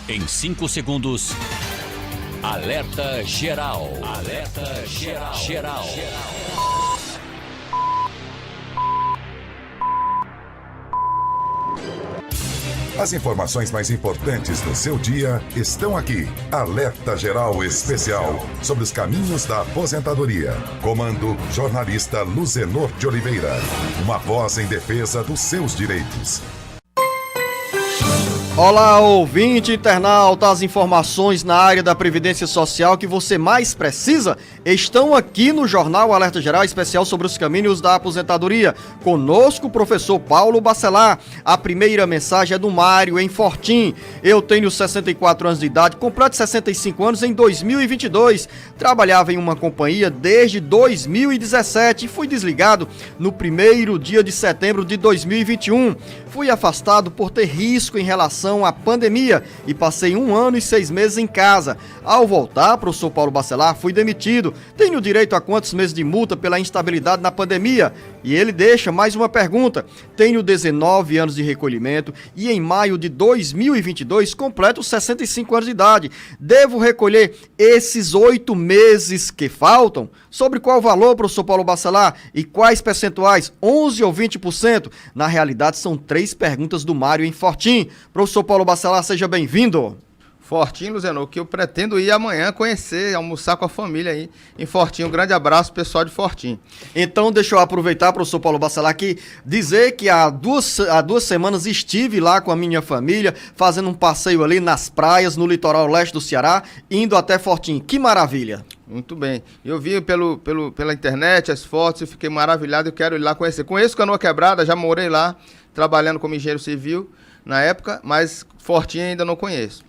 Em 5 segundos, alerta geral. Alerta geral. As informações mais importantes do seu dia estão aqui. Alerta Geral Especial sobre os caminhos da aposentadoria. Comando jornalista Luzenor de Oliveira. Uma voz em defesa dos seus direitos. Olá, ouvinte internauta, as informações na área da Previdência Social que você mais precisa estão aqui no Jornal Alerta Geral Especial sobre os caminhos da aposentadoria. Conosco o professor Paulo Bacelar. A primeira mensagem é do Mário, em Fortim. Eu tenho 64 anos de idade, completo 65 anos em 2022. Trabalhava em uma companhia desde 2017 e fui desligado no primeiro dia de setembro de 2021. Fui afastado por ter risco em relação à pandemia e passei 1 ano e 6 meses em casa. Ao voltar, professor Paulo Bacelar, fui demitido. Tenho direito a quantos meses de multa pela instabilidade na pandemia? E ele deixa mais uma pergunta. Tenho 19 anos de recolhimento e em maio de 2022 completo 65 anos de idade. Devo recolher esses 8 meses que faltam? Sobre qual valor, professor Paulo Bacelar? E quais percentuais? 11 ou 20%? Na realidade, são 3 perguntas do Mário em Fortim. Professor Paulo Bacelar, seja bem-vindo. Fortim, Luzenor, que eu pretendo ir amanhã conhecer, almoçar com a família aí em Fortim. Um grande abraço, pessoal de Fortim. Então, deixa eu aproveitar, professor Paulo Bacelar, aqui, dizer que há duas semanas estive lá com a minha família, fazendo um passeio ali nas praias, no litoral leste do Ceará, indo até Fortim. Que maravilha! Muito bem. Eu vi pela internet as fotos e fiquei maravilhado. Eu quero ir lá conhecer. Conheço Canoa Quebrada, já morei lá, trabalhando como engenheiro civil na época, mas Fortim ainda não conheço.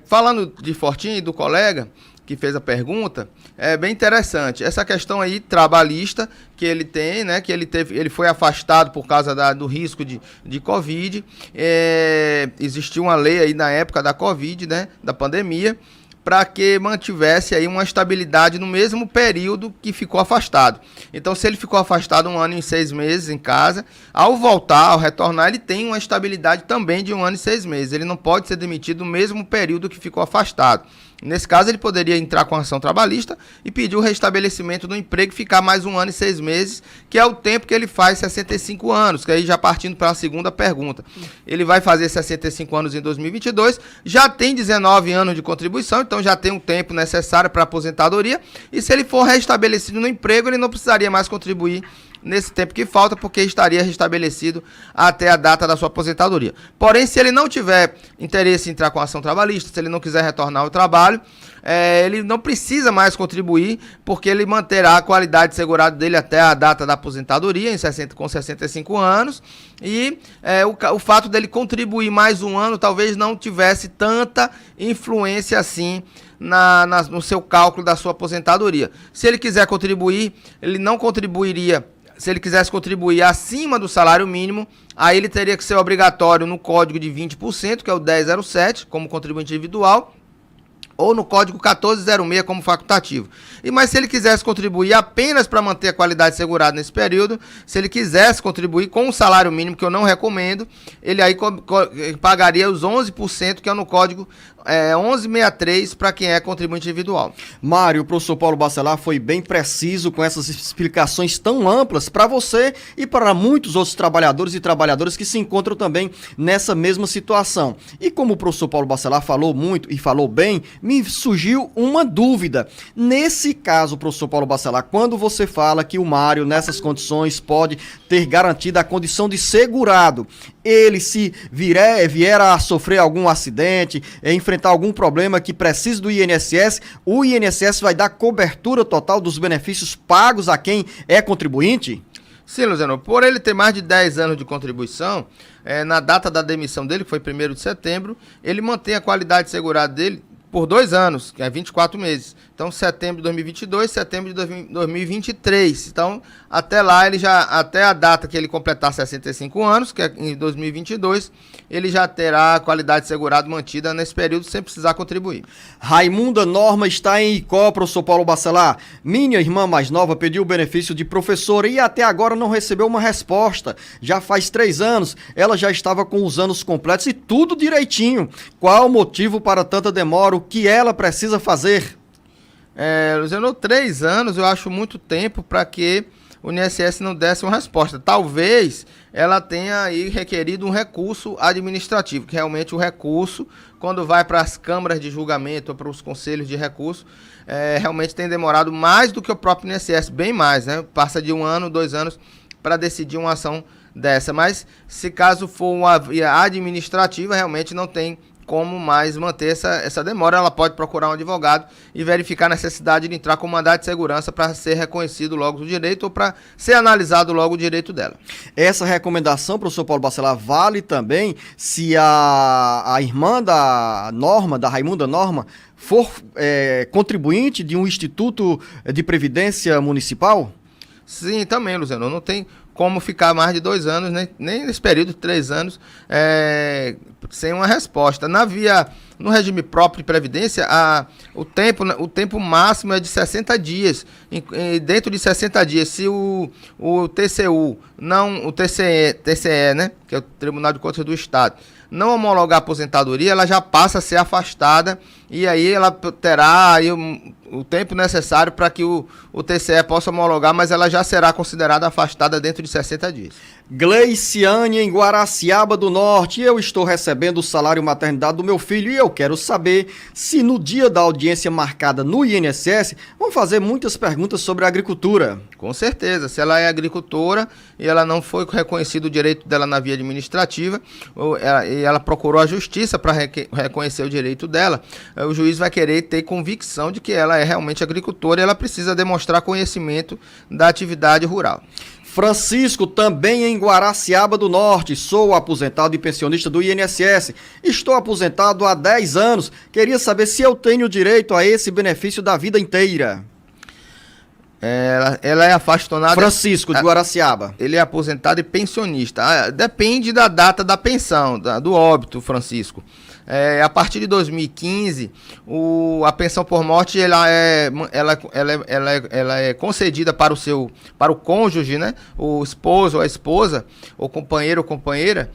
Falando de Fortim e do colega que fez a pergunta, é bem interessante. Essa questão aí trabalhista que ele tem, né? Que ele foi afastado por causa do risco de Covid. Existiu uma lei aí na época da Covid, né? Da pandemia, para que mantivesse aí uma estabilidade no mesmo período que ficou afastado. Então, se ele ficou afastado 1 ano e 6 meses em casa, ao voltar, ao retornar, ele tem uma estabilidade também de 1 ano e 6 meses. Ele não pode ser demitido no mesmo período que ficou afastado. Nesse caso, ele poderia entrar com ação trabalhista e pedir o restabelecimento do emprego e ficar mais 1 ano e 6 meses, que é o tempo que ele faz 65 anos, que aí já partindo para a segunda pergunta. Ele vai fazer 65 anos em 2022, já tem 19 anos de contribuição, então já tem um tempo necessário para a aposentadoria, e se ele for restabelecido no emprego, ele não precisaria mais contribuir nesse tempo que falta, porque estaria restabelecido até a data da sua aposentadoria. Porém, se ele não tiver interesse em entrar com ação trabalhista, se ele não quiser retornar ao trabalho, ele não precisa mais contribuir, porque ele manterá a qualidade segurada dele até a data da aposentadoria, com 65 anos, e o fato dele contribuir mais 1 ano talvez não tivesse tanta influência assim no seu cálculo da sua aposentadoria. Se ele quiser contribuir, ele não contribuiria. Se ele quisesse contribuir acima do salário mínimo, aí ele teria que ser obrigatório no código de 20%, que é o 1007, como contribuinte individual, ou no código 1406 como facultativo. Mas se ele quisesse contribuir apenas para manter a qualidade segurada nesse período, se ele quisesse contribuir com o salário mínimo, que eu não recomendo, ele aí pagaria os 11%, que é no código 1163 para quem é contribuinte individual. Mário, o professor Paulo Bacelar foi bem preciso com essas explicações tão amplas para você e para muitos outros trabalhadores e trabalhadoras que se encontram também nessa mesma situação. E como o professor Paulo Bacelar falou muito e falou bem, me surgiu uma dúvida. Nesse caso, professor Paulo Bacelar, quando você fala que o Mário, nessas condições, pode ter garantida a condição de segurado, ele se vier a sofrer algum acidente, enfrentar algum problema que precise do INSS, o INSS vai dar cobertura total dos benefícios pagos a quem é contribuinte? Sim, Luciano, por ele ter mais de 10 anos de contribuição, na data da demissão dele, que foi 1º de setembro, ele mantém a qualidade segurada dele por 2 anos, que é 24 meses. Então, setembro de 2022, setembro de 2023. Então, até lá, até a data que ele completar 65 anos, que é em 2022, ele já terá a qualidade de segurado mantida nesse período sem precisar contribuir. Raimunda Norma está em Icó, professor Paulo Bacelar. Minha irmã mais nova pediu o benefício de professora e até agora não recebeu uma resposta. Já faz 3 anos, ela já estava com os anos completos e tudo direitinho. Qual o motivo para tanta demora? O que ela precisa fazer? Luciano, 3 anos eu acho muito tempo para que o INSS não desse uma resposta. Talvez ela tenha aí requerido um recurso administrativo, que realmente o recurso, quando vai para as câmaras de julgamento ou para os conselhos de recurso, realmente tem demorado mais do que o próprio INSS, bem mais, né? Passa de 1 ano, 2 anos para decidir uma ação dessa. Mas se caso for uma via administrativa, realmente não tem como mais manter essa demora. Ela pode procurar um advogado e verificar a necessidade de entrar com mandado de segurança para ser reconhecido logo o direito ou para ser analisado logo o direito dela. Essa recomendação, professor Paulo Bacelar, vale também se a irmã da Norma, da Raimunda Norma, for contribuinte de um instituto de previdência municipal? Sim, também, Luciano. Não tem como ficar mais de 2 anos, nem nesse período de 3 anos, sem uma resposta. No regime próprio de previdência, o tempo máximo é de 60 dias. Dentro de 60 dias, se o TCU, o TCE, né, que é o Tribunal de Contas do Estado, não homologar a aposentadoria, ela já passa a ser afastada e aí ela terá aí o tempo necessário para que o TCE possa homologar, mas ela já será considerada afastada dentro de 60 dias. Gleiciane, em Guaraciaba do Norte, eu estou recebendo o salário maternidade do meu filho e eu quero saber se no dia da audiência marcada no INSS vão fazer muitas perguntas sobre a agricultura. Com certeza, se ela é agricultora e ela não foi reconhecido o direito dela na via administrativa, e ela procurou a justiça para reconhecer o direito dela, o juiz vai querer ter convicção de que ela é realmente agricultora e ela precisa demonstrar conhecimento da atividade rural. Francisco, também em Guaraciaba do Norte, sou aposentado e pensionista do INSS, estou aposentado há 10 anos, queria saber se eu tenho direito a esse benefício da vida inteira. Ela é afastonada... Francisco, de Guaraciaba. Ele é aposentado e pensionista. Depende da data da pensão, do óbito, Francisco. A partir de 2015, a pensão por morte ela é concedida para o cônjuge, né? O esposo ou a esposa, o companheiro ou companheira,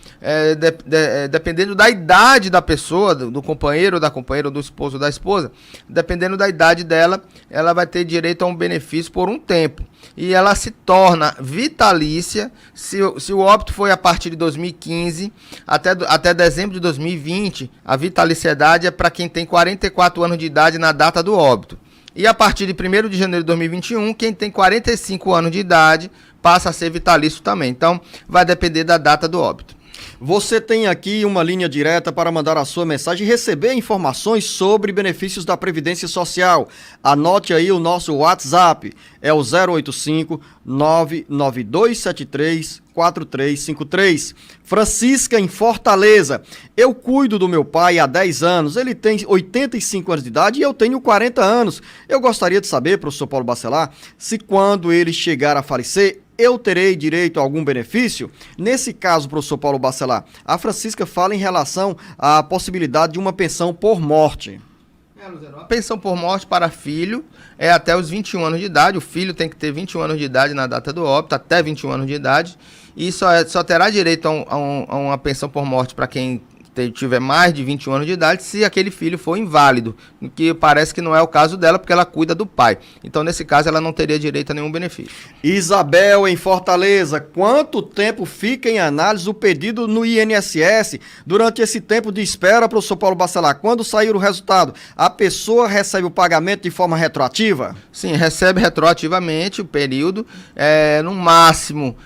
dependendo da idade da pessoa, do companheiro ou da companheira, ou do esposo ou da esposa, dependendo da idade dela, ela vai ter direito a um benefício por um tempo. E ela se torna vitalícia se o óbito foi a partir de 2015 até dezembro de 2020. A vitaliciedade é para quem tem 44 anos de idade na data do óbito. E a partir de 1º de janeiro de 2021, quem tem 45 anos de idade passa a ser vitalício também. Então, vai depender da data do óbito. Você tem aqui uma linha direta para mandar a sua mensagem e receber informações sobre benefícios da Previdência Social. Anote aí o nosso WhatsApp, é o 085 99273 4353. Francisca, em Fortaleza. Eu cuido do meu pai há 10 anos, ele tem 85 anos de idade e eu tenho 40 anos. Eu gostaria de saber, professor Paulo Bacelar, se quando ele chegar a falecer, eu terei direito a algum benefício? Nesse caso, professor Paulo Bacelar, a Francisca fala em relação à possibilidade de uma pensão por morte. A pensão por morte para filho é até os 21 anos de idade. O filho tem que ter 21 anos de idade na data do óbito, até 21 anos de idade. E só terá direito a uma pensão por morte para quem tiver mais de 21 anos de idade, se aquele filho for inválido, que parece que não é o caso dela, porque ela cuida do pai. Então, nesse caso, ela não teria direito a nenhum benefício. Isabel, em Fortaleza, quanto tempo fica em análise o pedido no INSS? Durante esse tempo de espera, professor Paulo Bacelar, quando sair o resultado, a pessoa recebe o pagamento de forma retroativa? Sim, recebe retroativamente o período, no máximo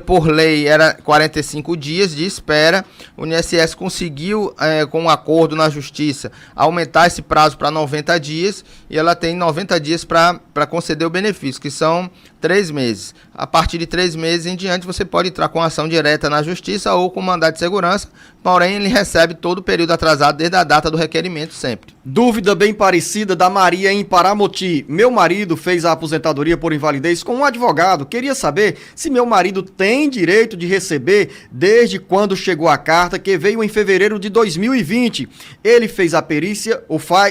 por lei era 45 dias de espera. O INSS conseguiu, com um acordo na justiça, aumentar esse prazo para 90 dias e ela tem 90 dias para conceder o benefício, que são 3 meses. A partir de 3 meses em diante, você pode entrar com ação direta na justiça ou com mandado de segurança, porém ele recebe todo o período atrasado desde a data do requerimento sempre. Dúvida bem parecida da Maria em Paramoti. Meu marido fez a aposentadoria por invalidez com um advogado. Queria saber se meu marido tem direito de receber desde quando chegou a carta, que veio em fevereiro de 2020. Ele fez a perícia,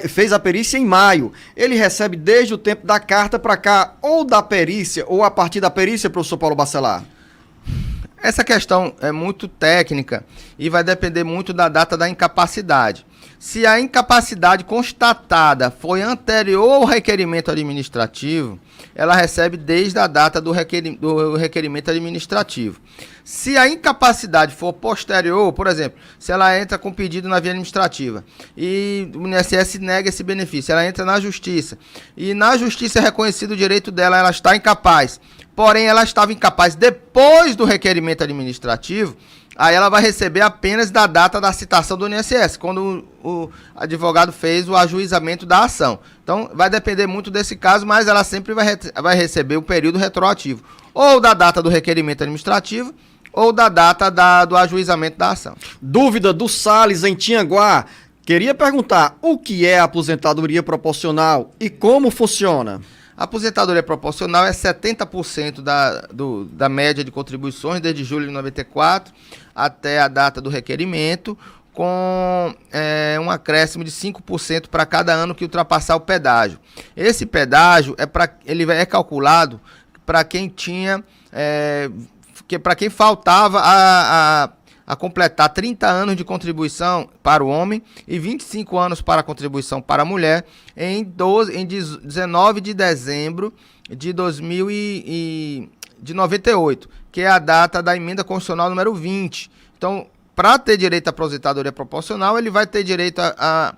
fez a perícia em maio. Ele recebe desde o tempo da carta para cá, ou da perícia, ou a partir da perícia, professor Paulo Bacelar? Essa questão é muito técnica e vai depender muito da data da incapacidade. Se a incapacidade constatada foi anterior ao requerimento administrativo, ela recebe desde a data do requerimento administrativo. Se a incapacidade for posterior, por exemplo, se ela entra com pedido na via administrativa e o INSS nega esse benefício, ela entra na justiça e na justiça é reconhecido o direito dela, ela está incapaz, porém ela estava incapaz depois do requerimento administrativo, aí ela vai receber apenas da data da citação do INSS, quando o advogado fez o ajuizamento da ação. Então, vai depender muito desse caso, mas ela sempre vai receber o período retroativo, ou da data do requerimento administrativo, ou da data do ajuizamento da ação. Dúvida do Salles, em Tianguá. Queria perguntar, o que é a aposentadoria proporcional e como funciona? A aposentadoria proporcional é 70% da média de contribuições desde julho de 94 até a data do requerimento, com um acréscimo de 5% para cada ano que ultrapassar o pedágio. Esse pedágio ele é calculado para quem tinha, para quem faltava a completar 30 anos de contribuição para o homem e 25 anos para a contribuição para a mulher em 19 de dezembro de 98, que é a data da emenda constitucional número 20. Então, para ter direito à aposentadoria proporcional, ele vai ter direito a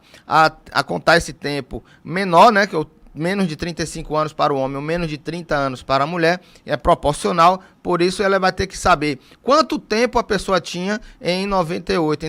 contar esse tempo menor, né, que menos de 35 anos para o homem ou menos de 30 anos para a mulher, é proporcional, por isso ela vai ter que saber quanto tempo a pessoa tinha em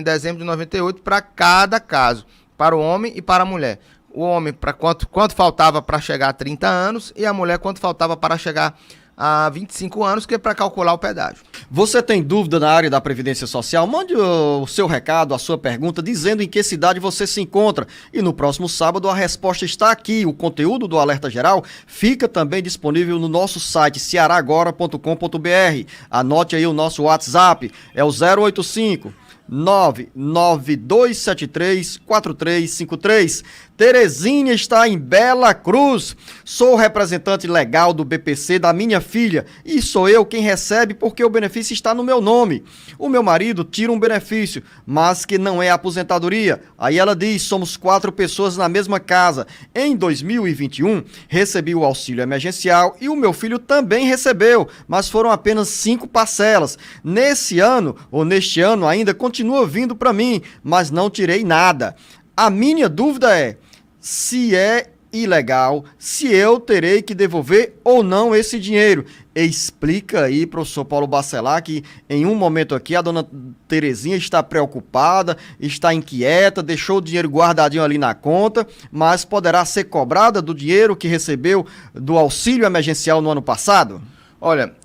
dezembro de 98, para cada caso, para o homem e para a mulher. O homem, para quanto faltava para chegar a 30 anos, e a mulher quanto faltava para chegar a 25 anos, que é para calcular o pedágio. Você tem dúvida na área da Previdência Social? Mande o seu recado, a sua pergunta, dizendo em que cidade você se encontra. E no próximo sábado a resposta está aqui. O conteúdo do Alerta Geral fica também disponível no nosso site cearagora.com.br. Anote aí o nosso WhatsApp, é o 085 99273-4353. Terezinha está em Bela Cruz. Sou representante legal do BPC da minha filha e sou eu quem recebe porque o benefício está no meu nome. O meu marido tira um benefício, mas que não é aposentadoria. Aí ela diz, somos 4 pessoas na mesma casa. Em 2021, recebi o auxílio emergencial e o meu filho também recebeu, mas foram apenas 5 parcelas. Neste ano ainda continua vindo para mim, mas não tirei nada. A minha dúvida é se é ilegal, se eu terei que devolver ou não esse dinheiro. Explica aí, professor Paulo Bacelar, que em um momento aqui a dona Terezinha está preocupada, está inquieta, deixou o dinheiro guardadinho ali na conta, mas poderá ser cobrada do dinheiro que recebeu do auxílio emergencial no ano passado? Olha,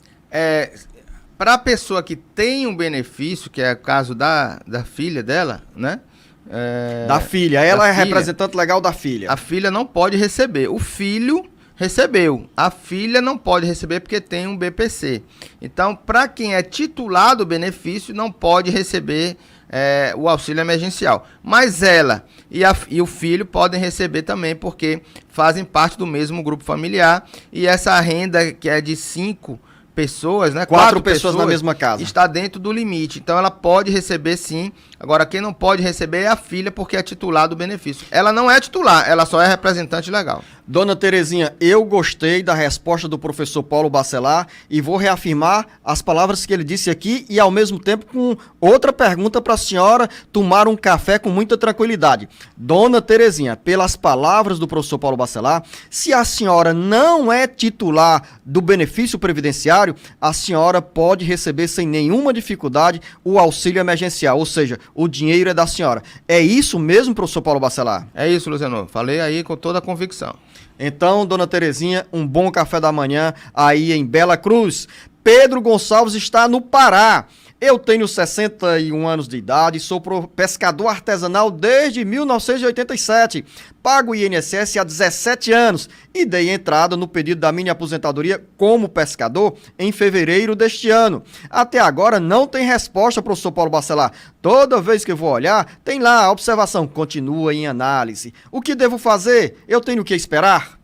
para a pessoa que tem um benefício, que é o caso da filha dela, né? Da filha, ela é representante legal da filha. A filha não pode receber, o filho recebeu, a filha não pode receber porque tem um BPC. Então, para quem é titular do benefício, não pode receber o auxílio emergencial. Mas ela e o filho podem receber também, porque fazem parte do mesmo grupo familiar, e essa renda que é de 5 pessoas, né? 4 pessoas na mesma casa. Está dentro do limite. Então ela pode receber sim. Agora quem não pode receber é a filha, porque é titular do benefício. Ela não é titular, ela só é representante legal. Dona Terezinha, eu gostei da resposta do professor Paulo Bacelar e vou reafirmar as palavras que ele disse aqui e, ao mesmo tempo, com outra pergunta para a senhora tomar um café com muita tranquilidade. Dona Terezinha, pelas palavras do professor Paulo Bacelar, se a senhora não é titular do benefício previdenciário, a senhora pode receber sem nenhuma dificuldade o auxílio emergencial, ou seja, o dinheiro é da senhora. É isso mesmo, professor Paulo Bacelar? É isso, Luciano. Falei aí com toda a convicção. Então, dona Terezinha, um bom café da manhã aí em Bela Cruz. Pedro Gonçalves está no Pará. Eu tenho 61 anos de idade, sou pescador artesanal desde 1987. Pago o INSS há 17 anos e dei entrada no pedido da minha aposentadoria como pescador em fevereiro deste ano. Até agora não tem resposta, professor Paulo Bacelar. Toda vez que eu vou olhar, tem lá a observação, continua em análise. O que devo fazer? Eu tenho que esperar?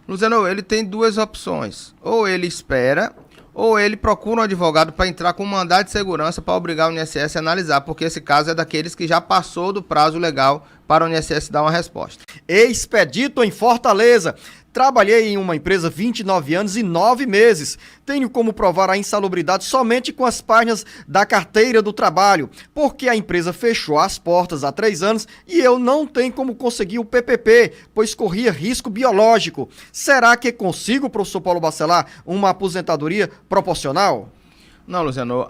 Luciano, ele tem duas opções. Ou ele espera, ou ele procura um advogado para entrar com um mandado de segurança para obrigar o INSS a analisar, porque esse caso é daqueles que já passou do prazo legal para o INSS dar uma resposta. Expedito em Fortaleza. Trabalhei em uma empresa 29 anos e 9 meses. Tenho como provar a insalubridade somente com as páginas da carteira do trabalho, porque a empresa fechou as portas há 3 anos e eu não tenho como conseguir o PPP, pois corria risco biológico. Será que consigo, professor Paulo Bacelar, uma aposentadoria proporcional? Não, Luciano,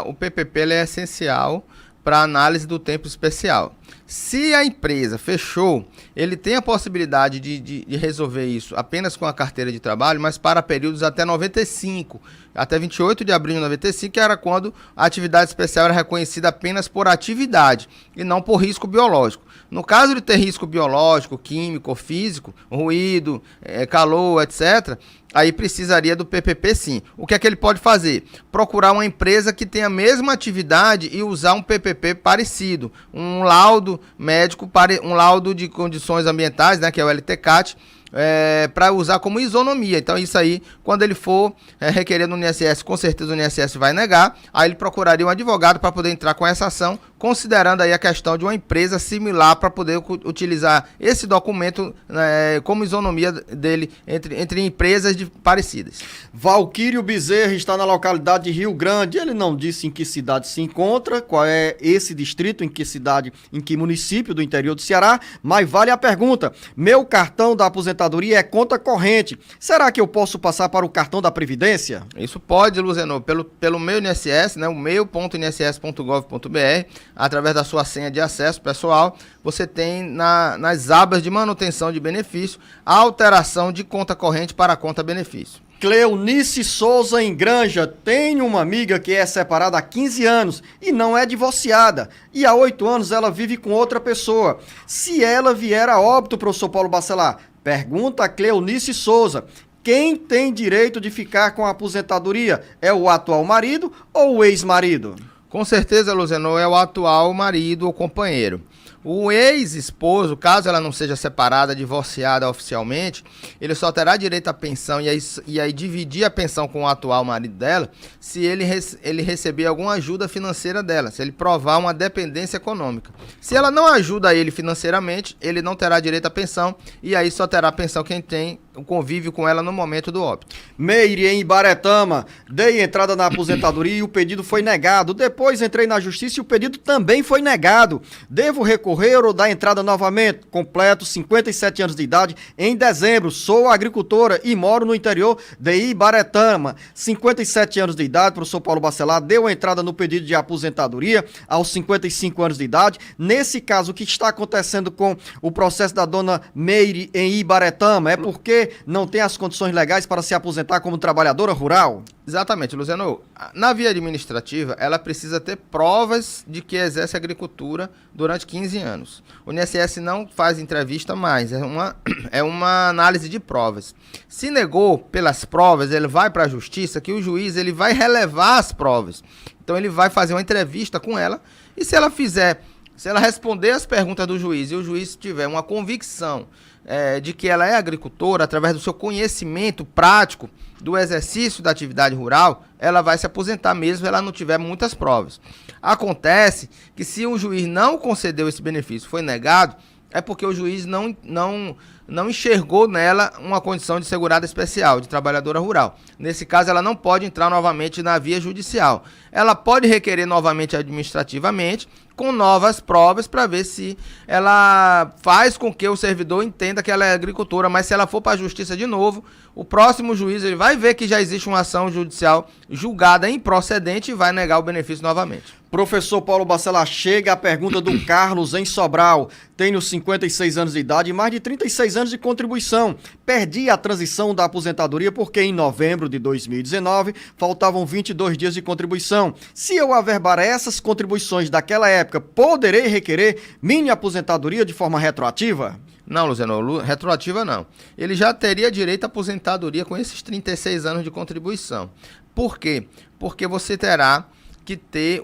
o PPP ele é essencial para análise do tempo especial. Se a empresa fechou, ele tem a possibilidade de resolver isso apenas com a carteira de trabalho, mas para períodos até 95, até 28 de abril de 95, que era quando a atividade especial era reconhecida apenas por atividade e não por risco biológico. No caso de ter risco biológico, químico ou físico, ruído, calor, etc., aí precisaria do PPP sim. O que é que ele pode fazer? Procurar uma empresa que tenha a mesma atividade e usar um PPP parecido, um laudo médico, um laudo de condições ambientais, né, que é o LTCAT, para usar como isonomia. Então isso aí, quando ele for requerer no INSS, com certeza o INSS vai negar, aí ele procuraria um advogado para poder entrar com essa ação, considerando aí a questão de uma empresa similar para poder utilizar esse documento como isonomia dele entre empresas parecidas. Valquírio Bezerra está na localidade de Rio Grande. Ele não disse em que cidade se encontra, qual é esse distrito, em que cidade, em que município do interior do Ceará, mas vale a pergunta. Meu cartão da aposentadoria é conta corrente. Será que eu posso passar para o cartão da Previdência? Isso pode, Luciano, pelo meu INSS, né, o meu.inss.gov.br, através da sua senha de acesso pessoal, você tem nas abas de manutenção de benefício a alteração de conta corrente para conta benefício. Cleonice Souza em Granja. Tenho uma amiga que é separada há 15 anos e não é divorciada. E há 8 anos ela vive com outra pessoa. Se ela vier a óbito, professor Paulo Bacelar, pergunta a Cleonice Souza, quem tem direito de ficar com a aposentadoria? É o atual marido ou o ex-marido? Com certeza, Luciano, é o atual marido ou companheiro. O ex-esposo, caso ela não seja separada, divorciada oficialmente, ele só terá direito à pensão e aí dividir a pensão com o atual marido dela se ele receber alguma ajuda financeira dela, se ele provar uma dependência econômica. Se ela não ajuda ele financeiramente, ele não terá direito à pensão e aí só terá pensão quem tem o convívio com ela no momento do óbito. Meire, em Ibaretama, dei entrada na aposentadoria e o pedido foi negado. Depois entrei na justiça e o pedido também foi negado. Devo recorrer ou dar entrada novamente? Completo 57 anos de idade em dezembro. Sou agricultora e moro no interior de Ibaretama. 57 anos de idade, professor Paulo Bacelar, deu entrada no pedido de aposentadoria aos 55 anos de idade. Nesse caso, o que está acontecendo com o processo da dona Meire em Ibaretama? É porque não tem as condições legais para se aposentar como trabalhadora rural? Exatamente, Luciano. Na via administrativa, ela precisa ter provas de que exerce agricultura durante 15 anos. O INSS não faz entrevista mais, é uma análise de provas. Se negou pelas provas, ele vai para a justiça, que o juiz ele vai relevar as provas. Então ele vai fazer uma entrevista com ela e se ela responder as perguntas do juiz e o juiz tiver uma convicção de que ela é agricultora, através do seu conhecimento prático do exercício da atividade rural, ela vai se aposentar mesmo se ela não tiver muitas provas. Acontece que se o juiz não concedeu esse benefício, foi negado, é porque o juiz não não enxergou nela uma condição de segurada especial, de trabalhadora rural. Nesse caso, ela não pode entrar novamente na via judicial. Ela pode requerer novamente administrativamente, com novas provas, para ver se ela faz com que o servidor entenda que ela é agricultora. Mas se ela for para a justiça de novo, o próximo juiz ele vai ver que já existe uma ação judicial julgada improcedente e vai negar o benefício novamente. Professor Paulo Bacelar, chega a pergunta do Carlos em Sobral. Tenho 56 anos de idade e mais de 36 anos de contribuição. Perdi a transição da aposentadoria porque em novembro de 2019 faltavam 22 dias de contribuição. Se eu averbar essas contribuições daquela época, poderei requerer mini aposentadoria de forma retroativa? Não, Luzeno, retroativa não. Ele já teria direito à aposentadoria com esses 36 anos de contribuição. Por quê? Porque você terá que ter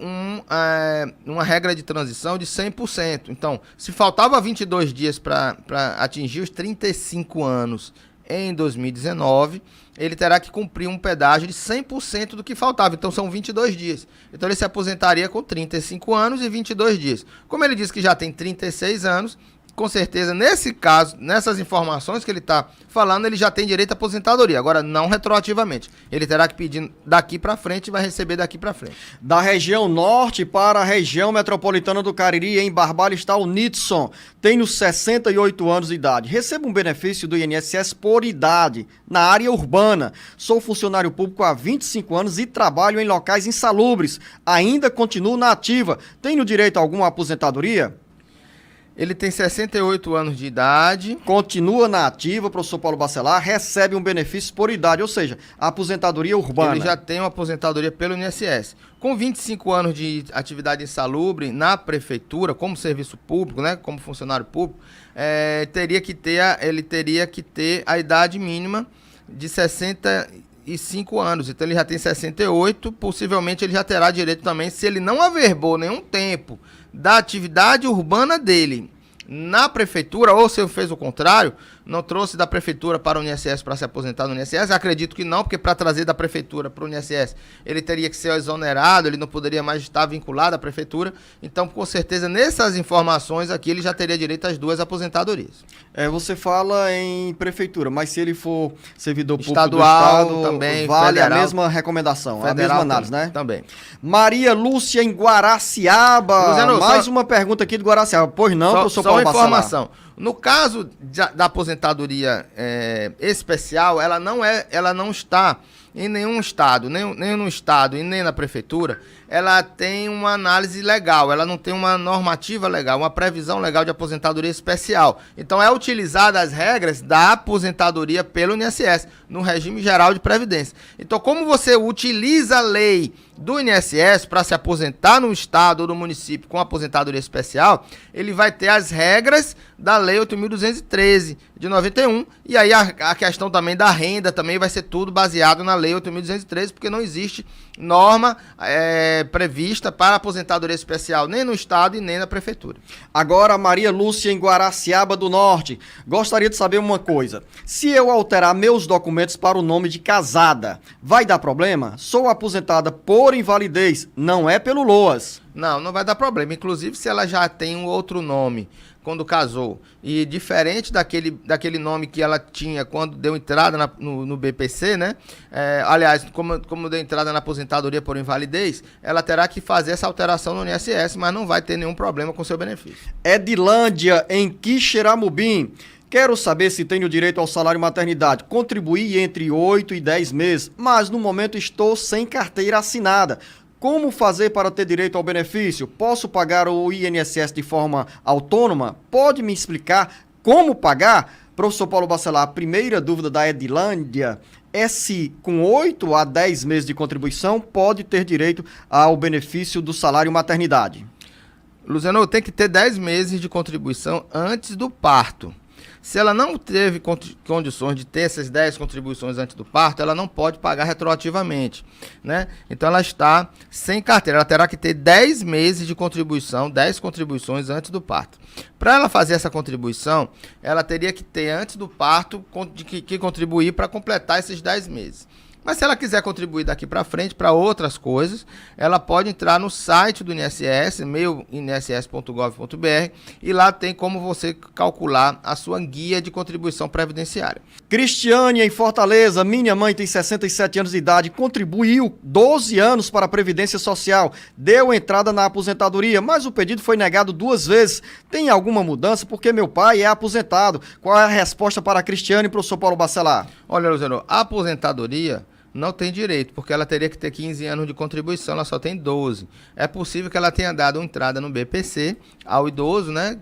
uma regra de transição de 100%. Então, se faltava 22 dias para atingir os 35 anos em 2019, ele terá que cumprir um pedágio de 100% do que faltava. Então, são 22 dias. Então, ele se aposentaria com 35 anos e 22 dias. Como ele disse que já tem 36 anos, com certeza, nesse caso, nessas informações que ele está falando, ele já tem direito à aposentadoria. Agora, não retroativamente. Ele terá que pedir daqui para frente e vai receber daqui para frente. Da região norte para a região metropolitana do Cariri, em Barbalho, está o Nitson. Tenho 68 anos de idade. Recebo um benefício do INSS por idade, na área urbana. Sou funcionário público há 25 anos e trabalho em locais insalubres. Ainda continuo na ativa. Tenho direito a alguma aposentadoria? Ele tem 68 anos de idade. Continua na ativa, professor Paulo Bacelar, recebe um benefício por idade, ou seja, a aposentadoria urbana. Ele já tem uma aposentadoria pelo INSS. Com 25 anos de atividade insalubre na prefeitura, como serviço público, né, como funcionário público, ele teria que ter a idade mínima de 65 anos. Então ele já tem 68, possivelmente ele já terá direito também, se ele não averbou nenhum tempo da atividade urbana dele na prefeitura, ou se ele fez o contrário, não trouxe da prefeitura para o INSS para se aposentar no INSS, acredito que não, porque para trazer da prefeitura para o INSS, ele teria que ser exonerado, ele não poderia mais estar vinculado à prefeitura, então com certeza nessas informações aqui ele já teria direito às duas aposentadorias. Você fala em prefeitura, mas se ele for servidor público estadual, do estado, também, vale federal, a mesma recomendação, federal, a mesma análise, né? Também. Maria Lúcia em Guaraciaba, Luzeno, mais uma pergunta aqui do Guaraciaba, pois não, professor Paulo Bacelar? Informação. No caso da aposentadoria especial, ela não está em nenhum estado, nem no estado e nem na prefeitura, ela tem uma análise legal, ela não tem uma normativa legal, uma previsão legal de aposentadoria especial. Então é utilizada as regras da aposentadoria pelo INSS, no regime geral de previdência. Então como você utiliza a lei do INSS para se aposentar no estado ou no município com aposentadoria especial, ele vai ter as regras da lei 8.213 de 91, e aí a questão também da renda também vai ser tudo baseado na lei 8.213, porque não existe norma prevista para aposentadoria especial nem no estado e nem na prefeitura. Agora, Maria Lúcia em Guaraciaba do Norte, gostaria de saber uma coisa. Se eu alterar meus documentos para o nome de casada, vai dar problema? Sou aposentada por invalidez, não é pelo LOAS. Não vai dar problema. Inclusive, se ela já tem um outro nome quando casou, e diferente daquele nome que ela tinha quando deu entrada no BPC, né? Aliás, como deu entrada na aposentadoria por invalidez, ela terá que fazer essa alteração no INSS, mas não vai ter nenhum problema com seu benefício. Edilândia, em Quixeramobim. Quero saber se tenho direito ao salário maternidade. Contribuí entre 8 e 10 meses, mas no momento estou sem carteira assinada. Como fazer para ter direito ao benefício? Posso pagar o INSS de forma autônoma? Pode me explicar como pagar? Professor Paulo Bacelar, a primeira dúvida da Edilândia é se com 8 a 10 meses de contribuição pode ter direito ao benefício do salário maternidade. Luzeno, tem que ter 10 meses de contribuição antes do parto. Se ela não teve condições de ter essas 10 contribuições antes do parto, ela não pode pagar retroativamente, né? Então ela está sem carteira, ela terá que ter 10 meses de contribuição, 10 contribuições antes do parto. Para ela fazer essa contribuição, ela teria que ter antes do parto que contribuir para completar esses 10 meses. Mas se ela quiser contribuir daqui para frente para outras coisas, ela pode entrar no site do INSS, meu-inss.gov.br, e lá tem como você calcular a sua guia de contribuição previdenciária. Cristiane, em Fortaleza, minha mãe tem 67 anos de idade, contribuiu 12 anos para a Previdência Social, deu entrada na aposentadoria, mas o pedido foi negado 2 vezes. Tem alguma mudança? Porque meu pai é aposentado. Qual é a resposta para a Cristiane e para o professor Paulo Bacelar? Olha, Luciano, a aposentadoria não tem direito, porque ela teria que ter 15 anos de contribuição, ela só tem 12. É possível que ela tenha dado entrada no BPC ao idoso, né?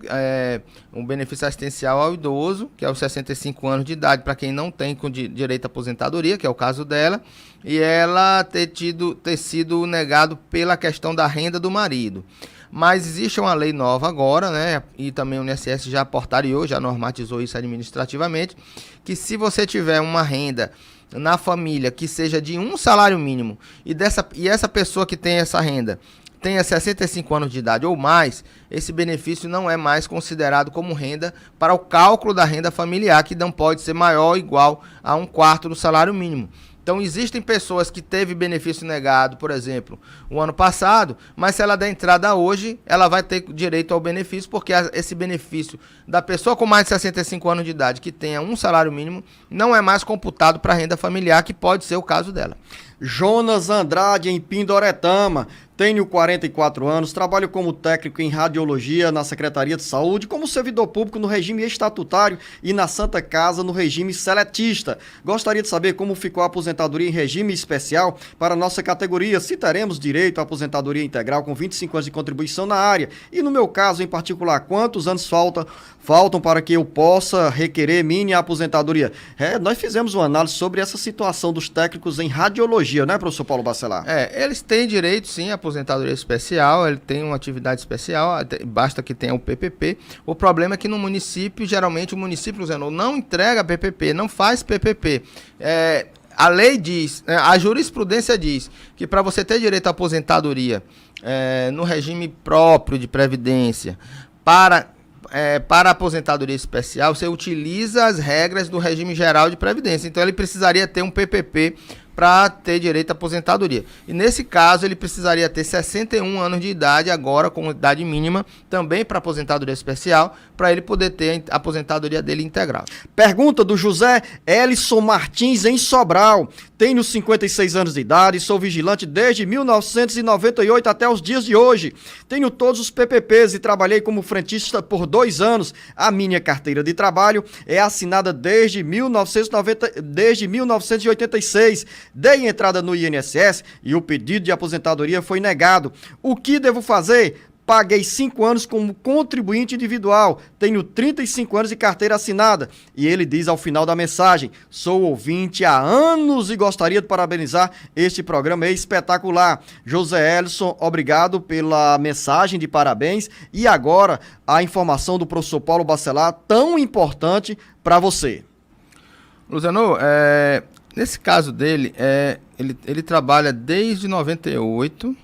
Um benefício assistencial ao idoso, que é os 65 anos de idade, para quem não tem direito à aposentadoria, que é o caso dela, e ela ter sido negado pela questão da renda do marido. Mas existe uma lei nova agora, né? E também o INSS já portariou, já normatizou isso administrativamente, que se você tiver uma renda na família que seja de um salário mínimo e essa pessoa que tem essa renda tenha 65 anos de idade ou mais, esse benefício não é mais considerado como renda para o cálculo da renda familiar, que não pode ser maior ou igual a 1/4 do salário mínimo. Então, existem pessoas que teve benefício negado, por exemplo, o ano passado, mas se ela der entrada hoje, ela vai ter direito ao benefício, porque esse benefício da pessoa com mais de 65 anos de idade, que tenha um salário mínimo, não é mais computado para a renda familiar, que pode ser o caso dela. Jonas Andrade, em Pindoretama. Tenho 44 anos, trabalho como técnico em radiologia na Secretaria de Saúde, como servidor público no regime estatutário e na Santa Casa no regime seletista. Gostaria de saber como ficou a aposentadoria em regime especial para a nossa categoria, se teremos direito à aposentadoria integral com 25 anos de contribuição na área e, no meu caso em particular, quantos anos faltam para que eu possa requerer minha aposentadoria. Nós fizemos uma análise sobre essa situação dos técnicos em radiologia, né, professor Paulo Bacelar? Eles têm direito, sim, à aposentadoria especial, ele tem uma atividade especial, basta que tenha o PPP. O problema é que no município, geralmente o município, não entrega PPP, não faz PPP. A lei diz, a jurisprudência diz que para você ter direito à aposentadoria no regime próprio de previdência, para a aposentadoria especial, você utiliza as regras do regime geral de previdência. Então, ele precisaria ter um PPP para ter direito à aposentadoria. E nesse caso, ele precisaria ter 61 anos de idade, agora com idade mínima, também para aposentadoria especial, para ele poder ter a aposentadoria dele integral. Pergunta do José Elison Martins, em Sobral. Tenho 56 anos de idade, sou vigilante desde 1998 até os dias de hoje. Tenho todos os PPPs e trabalhei como frentista por 2 anos. A minha carteira de trabalho é assinada desde 1986. Dei entrada no INSS e o pedido de aposentadoria foi negado. O que devo fazer? Paguei 5 anos como contribuinte individual, tenho 35 anos de carteira assinada. E ele diz ao final da mensagem: sou ouvinte há anos e gostaria de parabenizar este programa espetacular. José Elson, obrigado pela mensagem de parabéns. E agora a informação do professor Paulo Bacelar, tão importante para você. Luciano, nesse caso dele, ele trabalha desde 98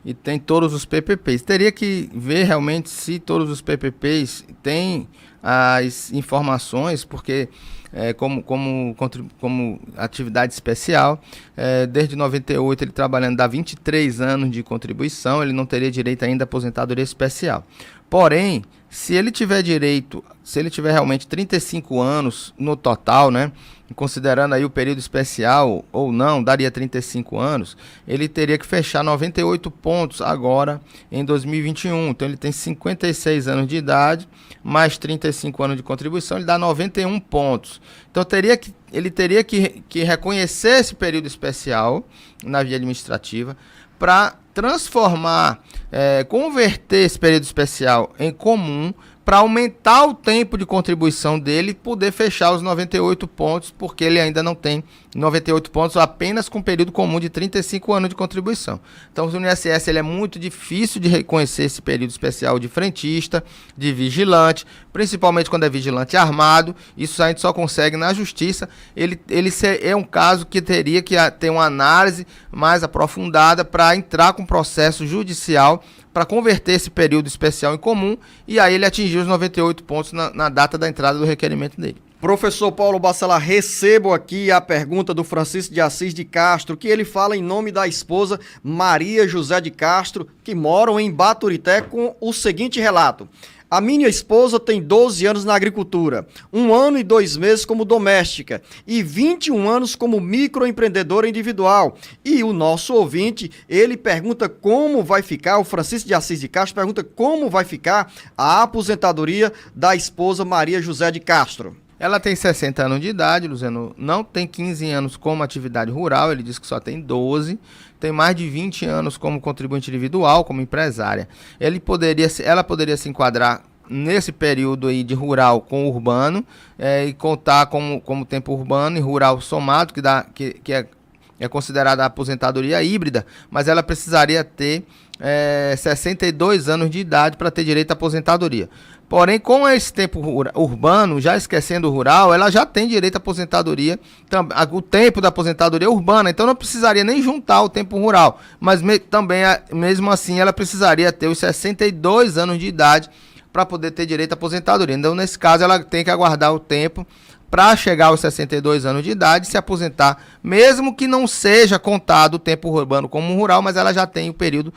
e tem todos os PPPs. Teria que ver realmente se todos os PPPs têm as informações, porque como atividade especial, desde 98 ele trabalhando, dá 23 anos de contribuição, ele não teria direito ainda à aposentadoria especial. Porém, se ele tiver realmente 35 anos no total, né, considerando aí o período especial ou não, daria 35 anos, ele teria que fechar 98 pontos agora em 2021. Então ele tem 56 anos de idade, mais 35 anos de contribuição, ele dá 91 pontos. Então ele teria que reconhecer esse período especial na via administrativa para transformar, converter esse período especial em comum, para aumentar o tempo de contribuição dele e poder fechar os 98 pontos, porque ele ainda não tem 98 pontos apenas com período comum de 35 anos de contribuição. Então, o INSS ele é muito difícil de reconhecer esse período especial de frentista, de vigilante, principalmente quando é vigilante armado. Isso a gente só consegue na justiça. Ele é um caso que teria que ter uma análise mais aprofundada para entrar com processo judicial para converter esse período especial em comum e aí ele atingir os 98 pontos na data da entrada do requerimento dele. Professor Paulo Bacelar, recebo aqui a pergunta do Francisco de Assis de Castro, que ele fala em nome da esposa Maria José de Castro, que moram em Baturité, com o seguinte relato. A minha esposa tem 12 anos na agricultura, 1 ano e 2 meses como doméstica e 21 anos como microempreendedora individual. E o nosso ouvinte, ele pergunta como vai ficar, o Francisco de Assis de Castro pergunta como vai ficar a aposentadoria da esposa Maria José de Castro. Ela tem 60 anos de idade, Luciano, não tem 15 anos como atividade rural, ele diz que só tem 12, tem mais de 20 anos como contribuinte individual, como empresária. Ela poderia se enquadrar nesse período aí de rural com urbano e contar como tempo urbano e rural somado, que é considerada a aposentadoria híbrida, mas ela precisaria ter 62 anos de idade para ter direito à aposentadoria. Porém, com esse tempo urbano, já esquecendo o rural, ela já tem direito à aposentadoria, o tempo da aposentadoria urbana, então não precisaria nem juntar o tempo rural, mas também, mesmo assim, ela precisaria ter os 62 anos de idade para poder ter direito à aposentadoria. Então, nesse caso, ela tem que aguardar o tempo para chegar aos 62 anos de idade e se aposentar, mesmo que não seja contado o tempo urbano como rural, mas ela já tem o período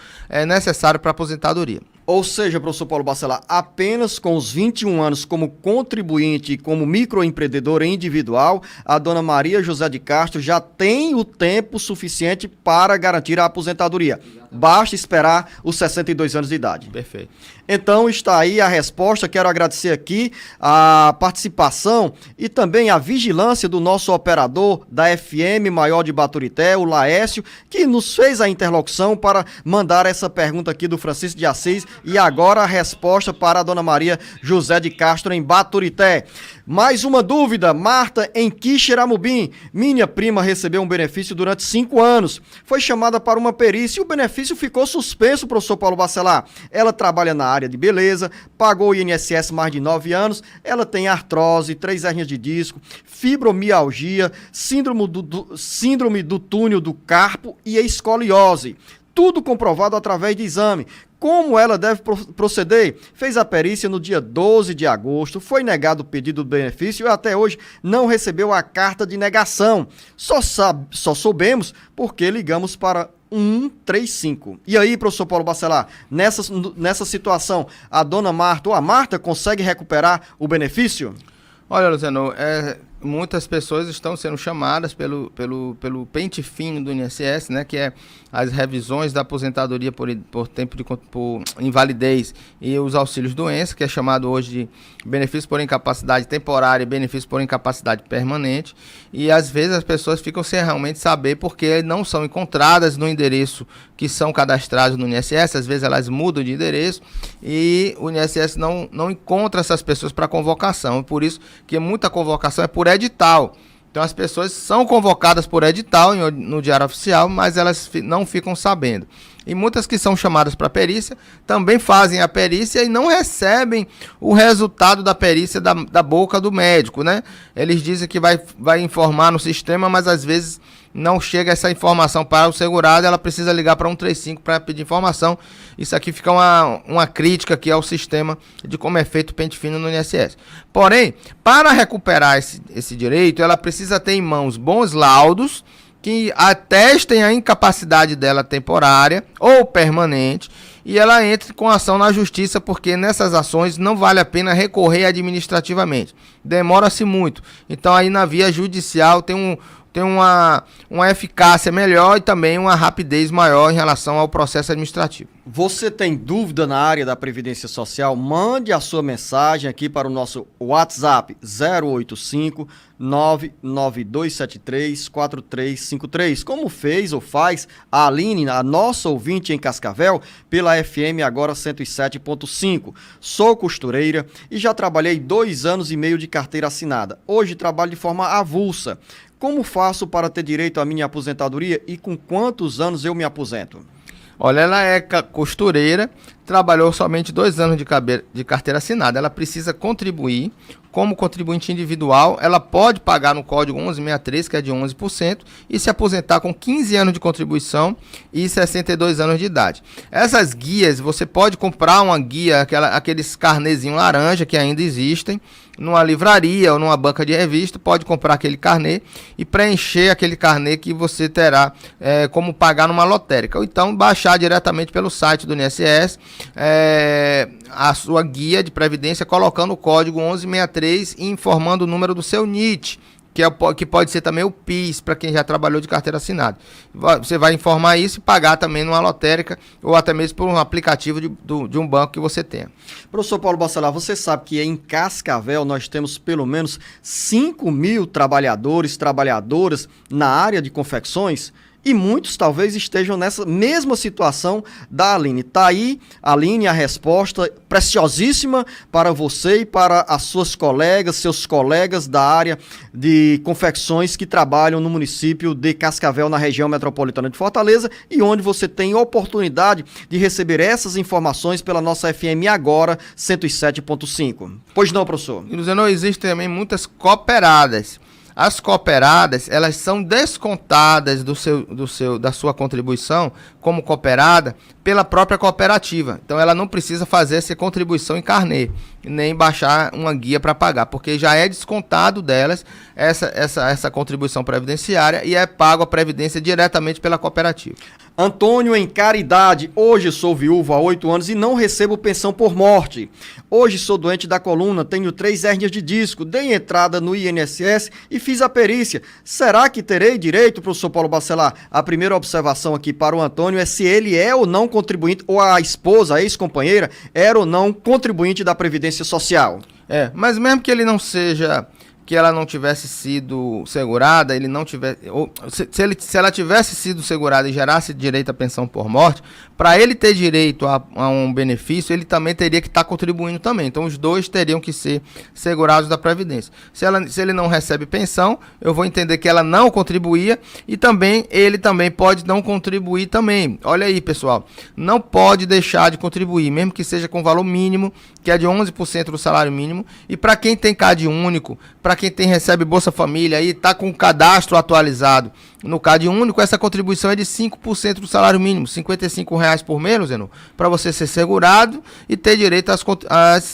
necessário para aposentadoria. Ou seja, professor Paulo Bacelar, apenas com os 21 anos como contribuinte e como microempreendedora individual, a dona Maria José de Castro já tem o tempo suficiente para garantir a aposentadoria. Basta esperar os 62 anos de idade. Perfeito. Então está aí a resposta. Quero agradecer aqui a participação e também a vigilância do nosso operador da FM Maior de Baturité, o Laércio, que nos fez a interlocução para mandar essa pergunta aqui do Francisco de Assis e agora a resposta para a dona Maria José de Castro em Baturité. Mais uma dúvida, Marta em Quixeramobim. Minha prima recebeu um benefício durante 5 anos. Foi chamada para uma perícia e o benefício ficou suspenso, professor Paulo Bacelar. Ela trabalha na área de beleza, pagou o INSS mais de 9 anos, ela tem artrose, 3 hérnias de disco, fibromialgia, síndrome do túnel do carpo e escoliose. Tudo comprovado através de exame. Como ela deve proceder? Fez a perícia no dia 12 de agosto, foi negado o pedido do benefício e até hoje não recebeu a carta de negação. Só soubemos porque ligamos para 135. E aí, professor Paulo Bacelar, nessa situação, a dona Marta ou a Marta consegue recuperar o benefício? Olha, Luciano, muitas pessoas estão sendo chamadas pelo pente fino do INSS, né, que é as revisões da aposentadoria por tempo por invalidez e os auxílios doença, que é chamado hoje de benefício por incapacidade temporária e benefício por incapacidade permanente, e às vezes as pessoas ficam sem realmente saber porque não são encontradas no endereço que são cadastrados no INSS, às vezes elas mudam de endereço e o INSS não encontra essas pessoas para convocação, por isso que muita convocação é por edital. Então as pessoas são convocadas por edital no Diário Oficial, mas elas não ficam sabendo. E muitas que são chamadas para perícia também fazem a perícia e não recebem o resultado da perícia da boca do médico, né? Eles dizem que vai informar no sistema, mas às vezes não chega essa informação para o segurado, ela precisa ligar para 135 para pedir informação. Isso aqui fica uma crítica aqui ao sistema de como é feito o pente fino no INSS. Porém, para recuperar esse direito, ela precisa ter em mãos bons laudos que atestem a incapacidade dela temporária ou permanente e ela entre com ação na justiça, porque nessas ações não vale a pena recorrer administrativamente. Demora-se muito. Então aí na via judicial tem uma eficácia melhor e também uma rapidez maior em relação ao processo administrativo. Você tem dúvida na área da Previdência Social? Mande a sua mensagem aqui para o nosso WhatsApp 085 99273 4353, como fez ou faz a Aline, a nossa ouvinte em Cascavel, pela FM agora 107.5. Sou costureira e já trabalhei 2 anos e meio de carteira assinada. Hoje trabalho de forma avulsa. Como faço para ter direito à minha aposentadoria e com quantos anos eu me aposento? Olha, ela é costureira, trabalhou somente 2 anos de carteira assinada. Ela precisa contribuir. Como contribuinte individual, ela pode pagar no código 1163, que é de 11%, e se aposentar com 15 anos de contribuição e 62 anos de idade. Essas guias, você pode comprar uma guia, aqueles carnezinhos laranja que ainda existem, numa livraria ou numa banca de revista, pode comprar aquele carnê e preencher aquele carnê que você terá como pagar numa lotérica. Ou então baixar diretamente pelo site do INSS a sua guia de previdência, colocando o código 1163 e informando o número do seu NIT, que pode ser também o PIS, para quem já trabalhou de carteira assinada. Você vai informar isso e pagar também numa lotérica ou até mesmo por um aplicativo de um banco que você tenha. Professor Paulo Bacelar, você sabe que em Cascavel nós temos pelo menos 5.000 trabalhadoras na área de confecções? E muitos talvez estejam nessa mesma situação da Aline. Tá aí, Aline, a resposta preciosíssima para você e para as suas colegas, seus colegas da área de confecções que trabalham no município de Cascavel, na região metropolitana de Fortaleza, e onde você tem oportunidade de receber essas informações pela nossa FM Agora 107.5. Pois não, professor? E, Luziano, existem também muitas cooperadas. As cooperadas, elas são descontadas da sua contribuição como cooperada pela própria cooperativa. Então, ela não precisa fazer essa contribuição em carnê, nem baixar uma guia para pagar, porque já é descontado delas essa contribuição previdenciária e é pago a previdência diretamente pela cooperativa. Antônio, em Caridade, hoje sou viúvo há 8 anos e não recebo pensão por morte. Hoje sou doente da coluna, tenho 3 hérnias de disco, dei entrada no INSS e fiz a perícia. Será que terei direito, professor Paulo Bacelar? A primeira observação aqui para o Antônio é se ele é ou não contribuinte, ou a esposa, a ex-companheira, era ou não contribuinte da Previdência Social. Mas mesmo que ele não seja, que ela não tivesse sido segurada, ele não tivesse, ou se ela tivesse sido segurada e gerasse direito à pensão por morte, para ele ter direito a um benefício, ele também teria que estar contribuindo também. Então, os dois teriam que ser segurados da Previdência. Se ele não recebe pensão, eu vou entender que ela não contribuía e também ele também pode não contribuir também. Olha aí, pessoal, não pode deixar de contribuir, mesmo que seja com valor mínimo, que é de 11% do salário mínimo. E para quem tem CAD único, para quem recebe Bolsa Família e está com o cadastro atualizado no CAD único, essa contribuição é de 5% do salário mínimo, R$55 por mês, Zeno, para você ser segurado e ter direito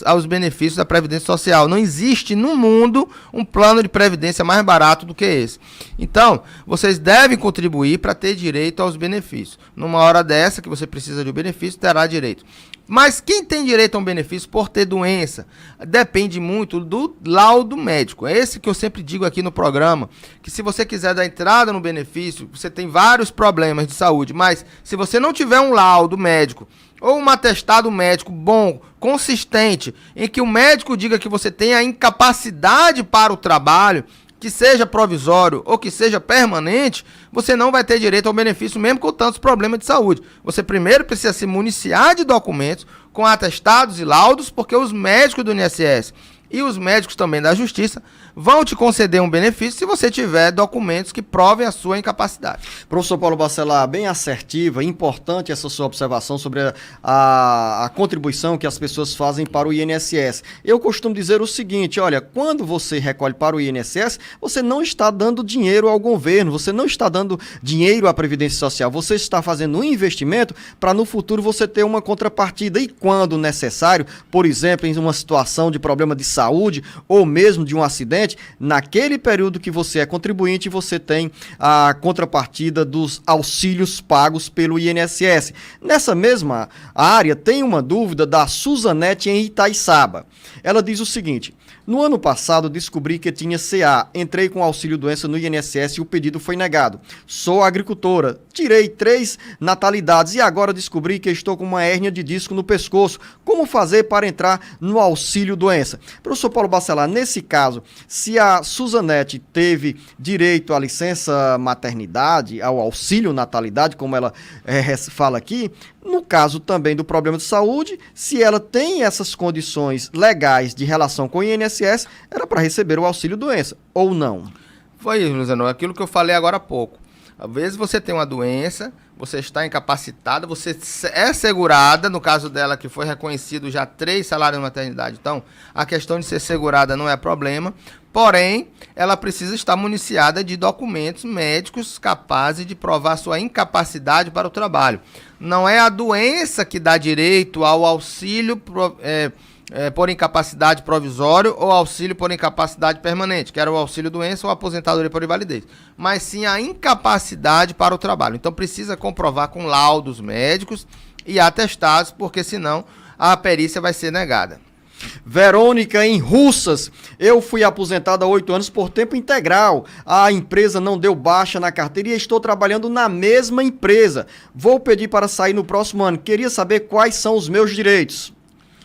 aos benefícios da Previdência Social. Não existe no mundo um plano de previdência mais barato do que esse. Então, vocês devem contribuir para ter direito aos benefícios. Numa hora dessa que você precisa de um benefício, terá direito. Mas quem tem direito a um benefício por ter doença depende muito do laudo médico. É esse que eu sempre digo aqui no programa, que se você quiser dar entrada no benefício, você tem vários problemas de saúde, mas se você não tiver um laudo médico ou um atestado médico bom, consistente, em que o médico diga que você tem a incapacidade para o trabalho, que seja provisório ou que seja permanente, você não vai ter direito ao benefício mesmo com tantos problemas de saúde. Você primeiro precisa se municiar de documentos com atestados e laudos, porque os médicos do INSS e os médicos também da Justiça vão te conceder um benefício se você tiver documentos que provem a sua incapacidade. Professor Paulo Bacelar, bem assertiva, importante essa sua observação sobre a contribuição que as pessoas fazem para o INSS. Eu costumo dizer o seguinte, olha, quando você recolhe para o INSS, você não está dando dinheiro ao governo, você não está dando dinheiro à Previdência Social, você está fazendo um investimento para no futuro você ter uma contrapartida e quando necessário, por exemplo, em uma situação de problema de saúde ou mesmo de um acidente, naquele período que você é contribuinte, você tem a contrapartida dos auxílios pagos pelo INSS. Nessa mesma área, tem uma dúvida da Suzanete em Itaiçaba. Ela diz o seguinte: no ano passado, descobri que tinha CA. Entrei com auxílio-doença no INSS e o pedido foi negado. Sou agricultora. Tirei 3 natalidades e agora descobri que estou com uma hérnia de disco no pescoço. Como fazer para entrar no auxílio-doença? Professor Paulo Bacelar, nesse caso, se a Suzanete teve direito à licença maternidade, ao auxílio-natalidade, como ela fala aqui, no caso também do problema de saúde, se ela tem essas condições legais de relação com o INSS, era para receber o auxílio-doença, ou não? Foi isso, Luziano, aquilo que eu falei agora há pouco. Às vezes você tem uma doença, você está incapacitada, você é segurada, no caso dela que foi reconhecido já 3 salários de maternidade, então a questão de ser segurada não é problema, porém, ela precisa estar municiada de documentos médicos capazes de provar sua incapacidade para o trabalho. Não é a doença que dá direito ao auxílio por incapacidade provisório ou auxílio por incapacidade permanente, que era o auxílio doença ou aposentadoria por invalidez, mas sim a incapacidade para o trabalho. Então precisa comprovar com laudos médicos e atestados, porque senão a perícia vai ser negada. Verônica, em Russas, eu fui aposentada há 8 anos por tempo integral. A empresa não deu baixa na carteira e estou trabalhando na mesma empresa. Vou pedir para sair no próximo ano. Queria saber quais são os meus direitos.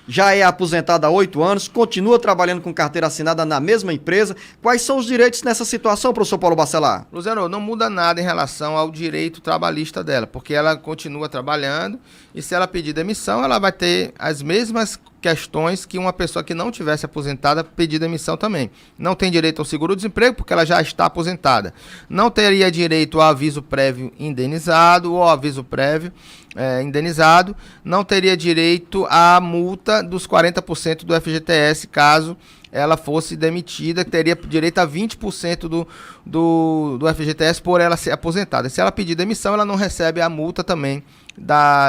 Já é aposentada há 8 anos, continua trabalhando com carteira assinada na mesma empresa. Quais são os direitos nessa situação, professor Paulo Bacelar? Luciano, não muda nada em relação ao direito trabalhista dela, porque ela continua trabalhando e se ela pedir demissão, ela vai ter as mesmas questões que uma pessoa que não tivesse aposentada pedir demissão também. Não tem direito ao seguro-desemprego porque ela já está aposentada. Não teria direito ao aviso prévio indenizado ou aviso prévio indenizado. Não teria direito à multa dos 40% do FGTS caso ela fosse demitida, teria direito a 20% do FGTS por ela ser aposentada. Se ela pedir demissão, ela não recebe a multa também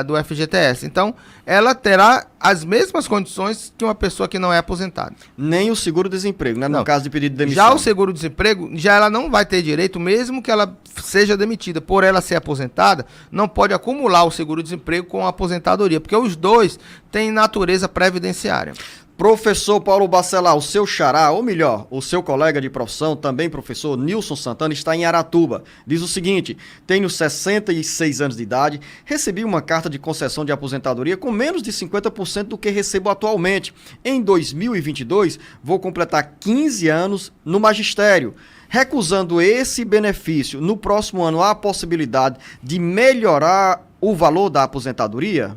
do FGTS. Então, ela terá as mesmas condições que uma pessoa que não é aposentada. Nem o seguro-desemprego, né? No caso de pedido de demissão. Já o seguro-desemprego, já ela não vai ter direito, mesmo que ela seja demitida. Por ela ser aposentada, não pode acumular o seguro-desemprego com a aposentadoria, porque os dois têm natureza previdenciária. Professor Paulo Bacelar, o seu xará, ou melhor, o seu colega de profissão, também professor Nilson Santana, está em Aratuba. Diz o seguinte: tenho 66 anos de idade, recebi uma carta de concessão de aposentadoria com menos de 50% do que recebo atualmente. Em 2022, vou completar 15 anos no magistério. Recusando esse benefício, no próximo ano há a possibilidade de melhorar o valor da aposentadoria?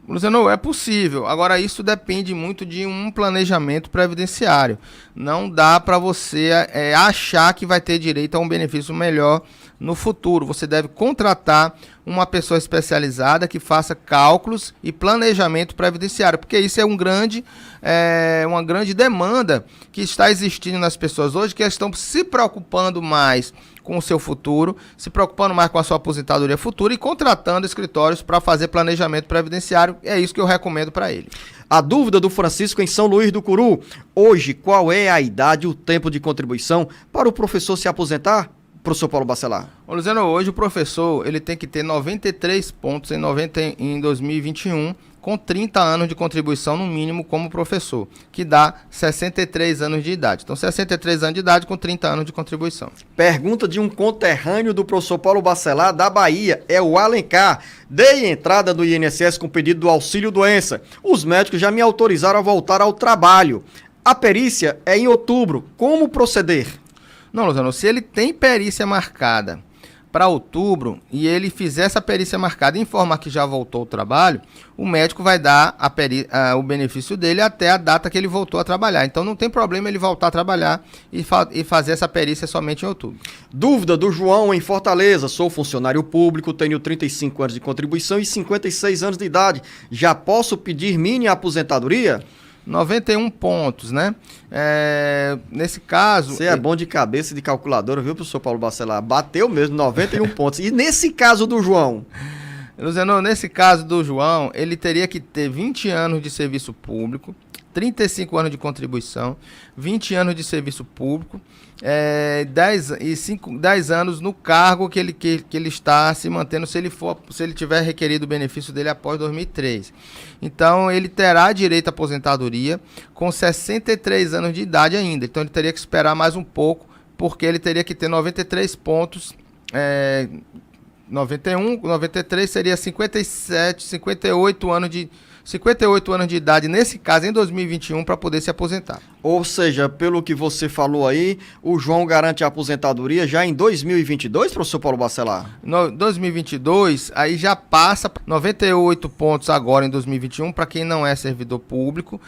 Luciano, é possível. Agora, isso depende muito de um planejamento previdenciário. Não dá para você achar que vai ter direito a um benefício melhor no futuro. Você deve contratar uma pessoa especializada que faça cálculos e planejamento previdenciário, porque isso é uma grande demanda que está existindo nas pessoas hoje, que estão se preocupando mais com o seu futuro, se preocupando mais com a sua aposentadoria futura e contratando escritórios para fazer planejamento previdenciário. É isso que eu recomendo para ele. A dúvida do Francisco em São Luís do Curu: hoje, qual é a idade e o tempo de contribuição para o professor se aposentar? Professor Paulo Bacelar. Ô, Luciano, hoje o professor ele tem que ter 93 pontos em 2021, com 30 anos de contribuição no mínimo como professor, que dá 63 anos de idade. Então, 63 anos de idade com 30 anos de contribuição. Pergunta de um conterrâneo do professor Paulo Bacelar, da Bahia, é o Alencar. Dei entrada do INSS com pedido do auxílio-doença. Os médicos já me autorizaram a voltar ao trabalho. A perícia é em outubro. Como proceder? Não, Luciano, se ele tem perícia marcada para outubro e ele fizer essa perícia marcada e informar que já voltou ao trabalho, o médico vai dar o benefício dele até a data que ele voltou a trabalhar. Então não tem problema ele voltar a trabalhar e fazer essa perícia somente em outubro. Dúvida do João em Fortaleza: sou funcionário público, tenho 35 anos de contribuição e 56 anos de idade. Já posso pedir mini aposentadoria? 91 pontos, né? Nesse caso... Você é bom de cabeça de calculadora, viu, professor Paulo Bacelar? Bateu mesmo, 91 pontos. E nesse caso do João? Luciano, nesse caso do João, ele teria que ter 20 anos de serviço público, 35 anos de contribuição, 20 anos de serviço público, 10 anos no cargo que ele está se mantendo se ele tiver requerido o benefício dele após 2003. Então, ele terá direito à aposentadoria com 63 anos de idade ainda. Então, ele teria que esperar mais um pouco, porque ele teria que ter 93 pontos, 91, 93 seria 58 anos de idade, nesse caso, em 2021, para poder se aposentar. Ou seja, pelo que você falou aí, o João garante a aposentadoria já em 2022, professor Paulo Bacelar? No 2022, aí já passa 98 pontos agora em 2021 para quem não é servidor público,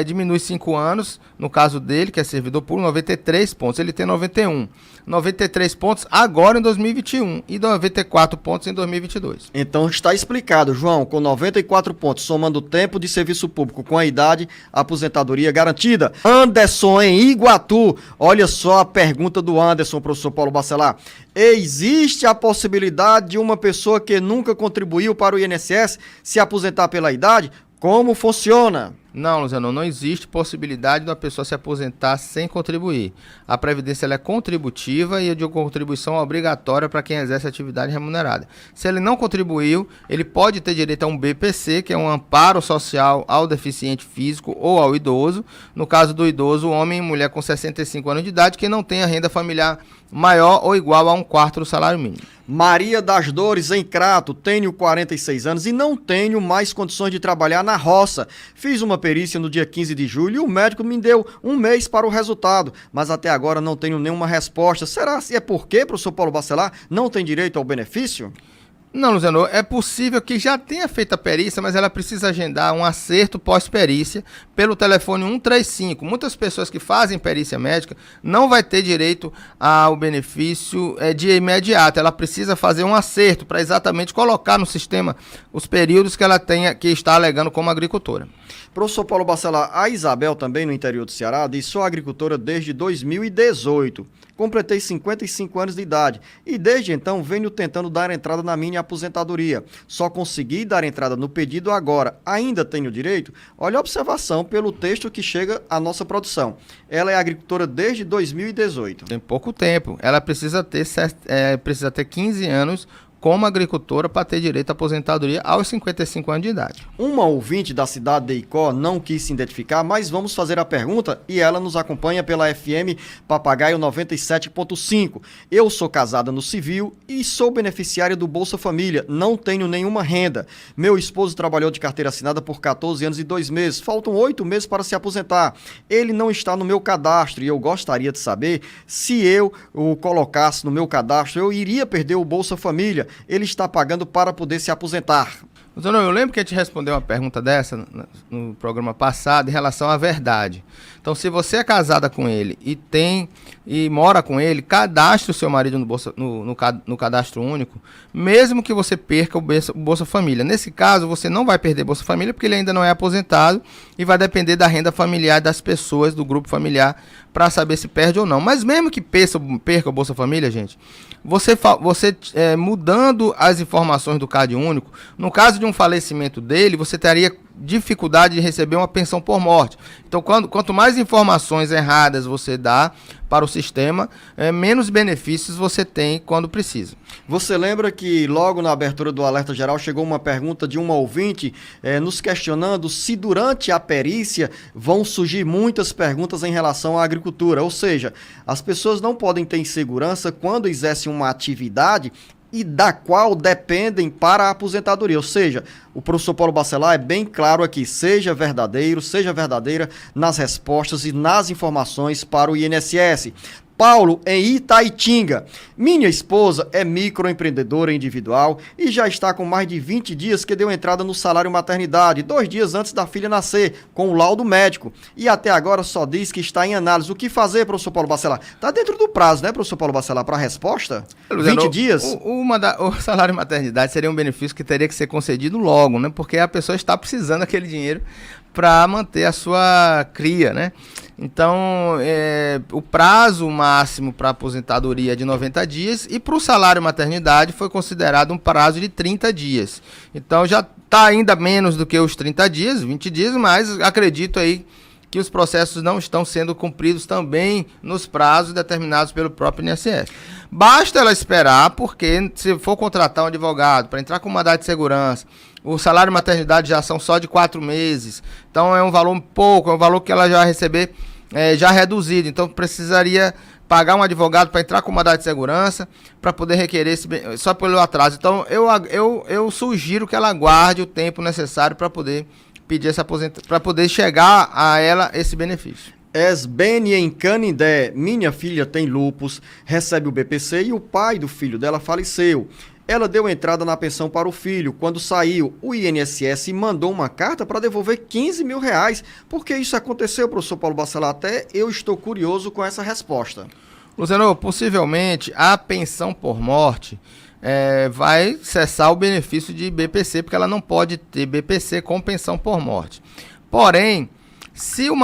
diminui 5 anos, no caso dele, que é servidor público, 93 pontos. Ele tem 91. 93 pontos agora em 2021 e 94 pontos em 2022. Então está explicado, João, com 94 pontos, somando o tempo de serviço público com a idade, a aposentadoria garantida. Anderson, em Iguatu, olha só a pergunta do Anderson, professor Paulo Bacelar. Existe a possibilidade de uma pessoa que nunca contribuiu para o INSS se aposentar pela idade? Como funciona? Não, Luciano, não existe possibilidade de uma pessoa se aposentar sem contribuir. A Previdência ela é contributiva e a de contribuição é obrigatória para quem exerce atividade remunerada. Se ele não contribuiu, ele pode ter direito a um BPC, que é um amparo social ao deficiente físico ou ao idoso. No caso do idoso, homem e mulher com 65 anos de idade que não tenha renda familiar maior ou igual a 1/4 do salário mínimo. Maria das Dores, em Crato, tenho 46 anos e não tenho mais condições de trabalhar na roça. Fiz uma perícia no dia 15 de julho e o médico me deu 1 mês para o resultado, mas até agora não tenho nenhuma resposta. Será que é porque, professor Paulo Bacelar, não tem direito ao benefício? Não, Luciano, é possível que já tenha feito a perícia, mas ela precisa agendar um acerto pós-perícia pelo telefone 135. Muitas pessoas que fazem perícia médica não vai ter direito ao benefício de imediato. Ela precisa fazer um acerto para exatamente colocar no sistema os períodos que ela tenha, que está alegando como agricultora. Professor Paulo Bacelar, a Isabel também no interior do Ceará diz: sou agricultora desde 2018. Completei 55 anos de idade e desde então venho tentando dar entrada na minha aposentadoria. Só consegui dar entrada no pedido agora. Ainda tenho direito? Olha a observação pelo texto que chega à nossa produção. Ela é agricultora desde 2018. Tem pouco tempo. Ela precisa ter 15 anos como agricultora para ter direito à aposentadoria aos 55 anos de idade. Uma ouvinte da cidade de Icó não quis se identificar, mas vamos fazer a pergunta e ela nos acompanha pela FM Papagaio 97.5. Eu sou casada no civil e sou beneficiária do Bolsa Família. Não tenho nenhuma renda. Meu esposo trabalhou de carteira assinada por 14 anos e 2 meses. Faltam 8 meses para se aposentar. Ele não está no meu cadastro e eu gostaria de saber se eu o colocasse no meu cadastro, eu iria perder o Bolsa Família. Ele está pagando para poder se aposentar. Eu lembro que a gente respondeu uma pergunta dessa no programa passado em relação à verdade. Então, se você é casada com ele e mora com ele, cadastre o seu marido no cadastro único, mesmo que você perca o Bolsa Família. Nesse caso, você não vai perder Bolsa Família porque ele ainda não é aposentado e vai depender da renda familiar das pessoas do grupo familiar para saber se perde ou não. Mas mesmo que perca o Bolsa Família, gente, você mudando as informações do Cade Único, no caso de um falecimento dele, você teria dificuldade de receber uma pensão por morte. Então, quanto mais informações erradas você dá para o sistema, menos benefícios você tem quando precisa. Você lembra que logo na abertura do Alerta Geral chegou uma pergunta de uma ouvinte nos questionando se durante a perícia vão surgir muitas perguntas em relação à agricultura, ou seja, as pessoas não podem ter segurança quando exercem uma atividade e da qual dependem para a aposentadoria. Ou seja, o professor Paulo Bacelar é bem claro aqui, seja verdadeira nas respostas e nas informações para o INSS. Paulo, em Itaitinga. Minha esposa é microempreendedora individual e já está com mais de 20 dias que deu entrada no salário maternidade, 2 dias antes da filha nascer, com o laudo médico. E até agora só diz que está em análise. O que fazer, professor Paulo Bacelar? Está dentro do prazo, né, professor Paulo Bacelar, para a resposta? 20 dias? O salário maternidade seria um benefício que teria que ser concedido logo, né? Porque a pessoa está precisando daquele dinheiro para manter a sua cria, né? Então, o prazo máximo para aposentadoria é de 90 dias e para o salário maternidade foi considerado um prazo de 30 dias. Então, já está ainda menos do que os 30 dias, 20 dias, mas acredito aí que os processos não estão sendo cumpridos também nos prazos determinados pelo próprio INSS. Basta ela esperar, porque se for contratar um advogado para entrar com mandado de segurança, o salário maternidade já são só de 4 meses, então é um valor pouco, é um valor que ela já vai receber já reduzido, então precisaria pagar um advogado para entrar com mandado de segurança, para poder requerer só pelo atraso. Então eu sugiro que ela aguarde o tempo necessário para poder pedir essa aposentadoria, para poder chegar a ela esse benefício. Esbene em Canindé, minha filha tem lúpus, recebe o BPC e o pai do filho dela faleceu. Ela deu entrada na pensão para o filho. Quando saiu, o INSS mandou uma carta para devolver 15 mil reais. Por que isso aconteceu, professor Paulo Bacelar? Até eu estou curioso com essa resposta. Luciano, possivelmente a pensão por morte vai cessar o benefício de BPC, porque ela não pode ter BPC com pensão por morte. Porém, se o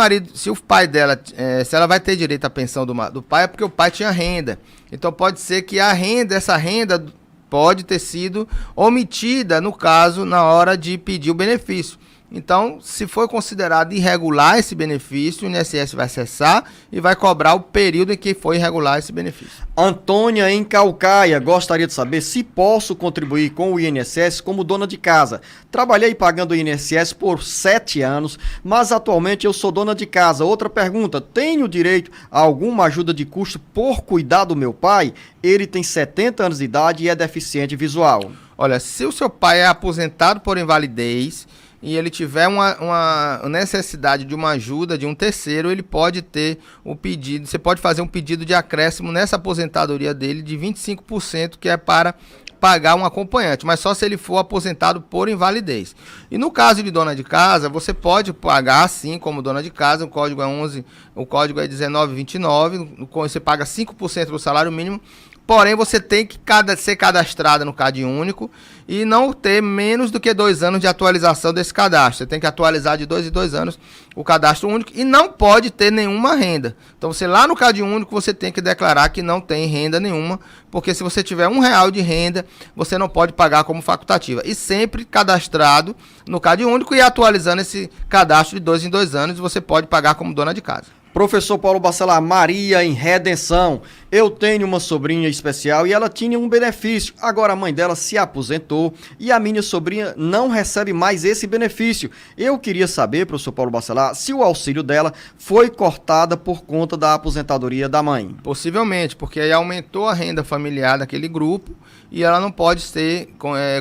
pai dela, se ela vai ter direito à pensão do pai, é porque o pai tinha renda. Então pode ser que essa renda pode ter sido omitida, no caso, na hora de pedir o benefício. Então, se for considerado irregular esse benefício, o INSS vai cessar e vai cobrar o período em que foi irregular esse benefício. Antônia, em Caucaia, gostaria de saber se posso contribuir com o INSS como dona de casa. Trabalhei pagando o INSS por 7 anos, mas atualmente eu sou dona de casa. Outra pergunta, tenho direito a alguma ajuda de custo por cuidar do meu pai? Ele tem 70 anos de idade e é deficiente visual. Olha, se o seu pai é aposentado por invalidez e ele tiver uma necessidade de uma ajuda de um terceiro, ele pode ter o pedido, você pode fazer um pedido de acréscimo nessa aposentadoria dele de 25%, que é para pagar um acompanhante, mas só se ele for aposentado por invalidez. E no caso de dona de casa, você pode pagar sim como dona de casa, o código é 1929, você paga 5% do salário mínimo. Porém, você tem que ser cadastrada no Cade Único e não ter menos do que 2 anos de atualização desse cadastro. Você tem que atualizar de 2 em 2 anos o cadastro único e não pode ter nenhuma renda. Então, você lá no Cade Único, você tem que declarar que não tem renda nenhuma, porque se você tiver R$1 de renda, você não pode pagar como facultativa. E sempre cadastrado no Cade Único e atualizando esse cadastro de 2 em 2 anos, você pode pagar como dona de casa. Professor Paulo Bacelar, Maria em Redenção. Eu tenho uma sobrinha especial e ela tinha um benefício. Agora a mãe dela se aposentou e a minha sobrinha não recebe mais esse benefício. Eu queria saber, professor Paulo Bacelar, se o auxílio dela foi cortado por conta da aposentadoria da mãe. Possivelmente, porque aí aumentou a renda familiar daquele grupo e ela não pode ser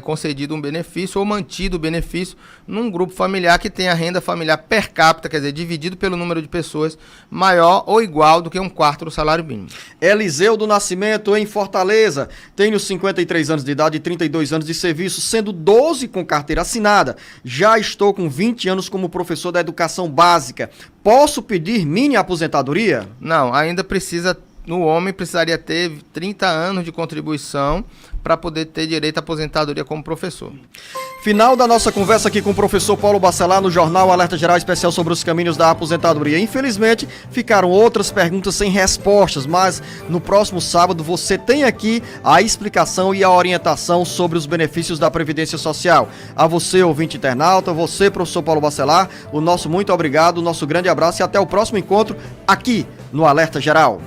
concedido um benefício ou mantido o benefício num grupo familiar que tem a renda familiar per capita, quer dizer, dividido pelo número de pessoas, maior ou igual do que 1/4 do salário mínimo. Eliseu do Nascimento, em Fortaleza. Tenho 53 anos de idade e 32 anos de serviço, sendo 12 com carteira assinada. Já estou com 20 anos como professor da educação básica. Posso pedir mini aposentadoria? Não, ainda precisa. O homem precisaria ter 30 anos de contribuição para poder ter direito à aposentadoria como professor. Final da nossa conversa aqui com o professor Paulo Bacelar no Jornal Alerta Geral Especial sobre os caminhos da aposentadoria. Infelizmente, ficaram outras perguntas sem respostas, mas no próximo sábado você tem aqui a explicação e a orientação sobre os benefícios da Previdência Social. A você, ouvinte internauta, você, professor Paulo Bacelar, o nosso muito obrigado, o nosso grande abraço e até o próximo encontro aqui no Alerta Geral.